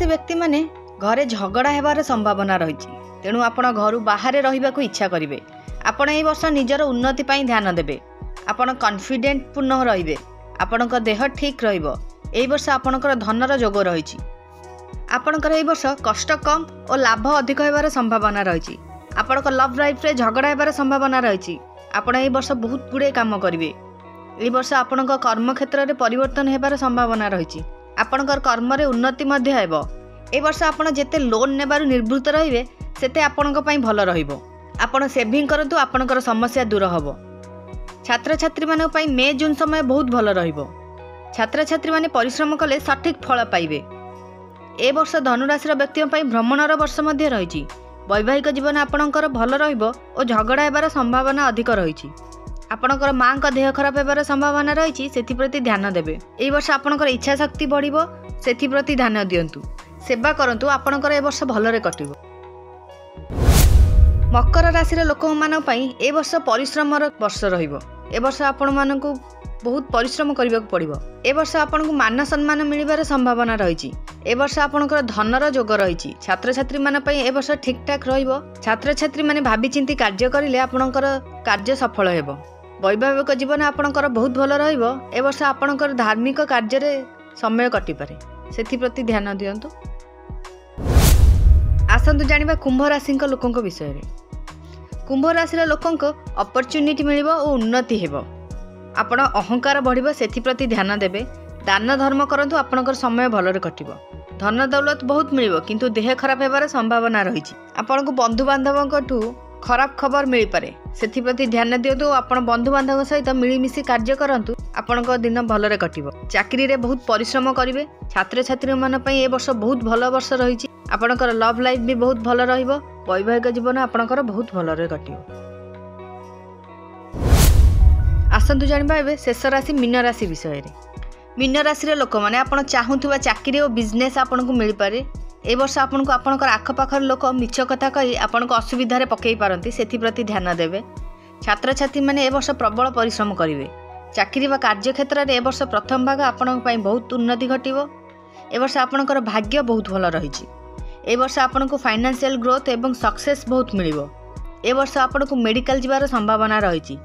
राशि व्यक्ति माने घरे झगड़ा हेबार संभावना रही। तेणु आपण घर बाहर रहिबा को इच्छा करेंगे। आपण ए वर्ष निजर उन्नति पाई ध्यान देबे। आपण कॉन्फिडेंट पूर्ण रहिबे। आपणक देह ठीक रहिबो। ए वर्ष आपणकर धनर जोग रही। आपणकर ए वर्ष कष्ट कम और लाभ अधिक होबार संभावना रही। आपणक लव लाइफ रे झगड़ा हेबार संभावना रही। आपण ए वर्ष बहुत गुड़े काम करेंगे। ए वर्ष आपणक कर्म क्षेत्र में परिवर्तन हेबार संभावना रही। आपणकर कर्म रे उन्नति मध्य हेबो। ए वर्ष आपण जेते लोन नेबारु निर्वृत्त रहिबे सेते आपणक पई भल रहिबो। आपण सेविंग करंतु आपणकर समस्या दूर हबो। छात्र छात्री मानक पई मे जून समय बहुत भल रहिबो। छात्र छात्री माने परिश्रम कले सठिक फल पाइबे। ए वर्ष धनुराशि व्यक्ति पई भ्रमणर वर्ष मध्य रही। वैवाहिक जीवन आपणकर भल रहिबो और झगड़ा हेबार संभावना अधिक रही। आपणकर माँ का देह खराब होबार संभावना रही। से प्रति ध्यान देबे। ए वर्ष आपणकर इच्छा शक्ति बढ़िबो। सेथि प्रति ध्यान दियंतु। सेवा करंतु आपणकर ए वर्ष भलरे कटिबो। मकर राशि लोक मान पई ए वर्ष परिश्रमर वर्ष रहिबो। ए वर्ष आपण मानकु बहुत परिश्रम करबा पड़िबो। ए वर्ष आपनकु मान सम्मान मिलिबार संभावना रही। ए वर्ष आपणकर धनर जोग रही। छात्र छात्री मान पई ए वर्ष ठीक ठाक रहिबो। छात्र छात्री माने भाबी चिंती कार्य करिले आपणकर कार्य सफल हेबो। वैवाहिक जीवन आपणकर बहुत भल रहिबो। ए वर्ष आपणकर धार्मिक कार्य रे समय कटि पारे। सेथि प्रति ध्यान दियंतु। आसंतु जानिबा कुंभ राशि लोकंक विषय रे। कुंभ राशि लोकंक अपॉर्चुनिटी मिलिबो और उन्नति हेबो। आपण अहंकार बढ़िबो। सेथि प्रति ध्यान देबे। दान धर्म करंतु आपणकर समय भलरे कटिबो। धन दौलत बहुत मिलिबो किंतु देह खराब हेबार संभावना रही। आपणकु बंधु बांधवंकठू खराब खबर मिल पारे। सेथि प्रति ध्यान दियंतु। आपण बंधु बांधव सहित मिलीमिशि कार्य करंतु। आपणक दिन भलरे कटिबो। चाकरी रे बहुत परिश्रम करिवे। छात्र छात्री मान पई ए वर्ष बहुत भल वर्ष रही। आपणकर लव लाइफ भी बहुत भल रहिबो। वैवाहिक जीवन आपणकर बहुत भलरे कटिबो। आसंतु जानिबा एबे शेष राशि मीन राशि विषय रे। मीन राशि रे लोक माने आपण चाहुथुवा चाकरी और बिजनेस आपणकु मिल पारे। ए वर्ष आपणकु आपणकर आखपाखर लोक मिछ कथा कहि आपणको असुविधा रे पकई पारंती। सेथि प्रति ध्यान देबे। छात्र छात्री माने ए वर्ष प्रबल परिश्रम करिवे। चाकरी वा कार्य क्षेत्र रे ए वर्ष प्रथम भाग आपणक पई बहुत उन्नति घटिबो। ए वर्ष आपणकर भाग्य बहुत भल रहिछि। ए वर्ष आपणको फाइनेंशियल ग्रोथ एवं सक्सेस बहुत मिलिबो। ए वर्ष आपणको मेडिकल जिबार संभावना रहिछि।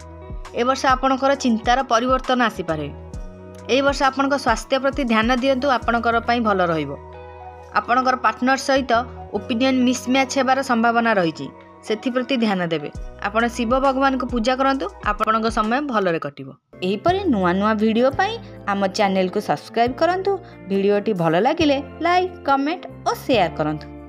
ए वर्ष आपणकर चिंतार परिवर्तन आसी पारे। ए वर्ष आपणक स्वास्थ्य प्रति ध्यान दियंतु। आपणकर पई भल रहिबो। आपणकर पार्टनर सहित ओपिनियन मिसमैच हेबार संभावना रही। सेथि प्रति ध्यान देबे। आपण शिव भगवान को पूजा करंतु। आपणक समय भलरे कटिबो। एही परे नुआ नुआ वीडियो पाई आम चैनल को सब्सक्राइब करंतु। वीडियोटी भल लागिले लाइक कमेंट और शेयर करंतु।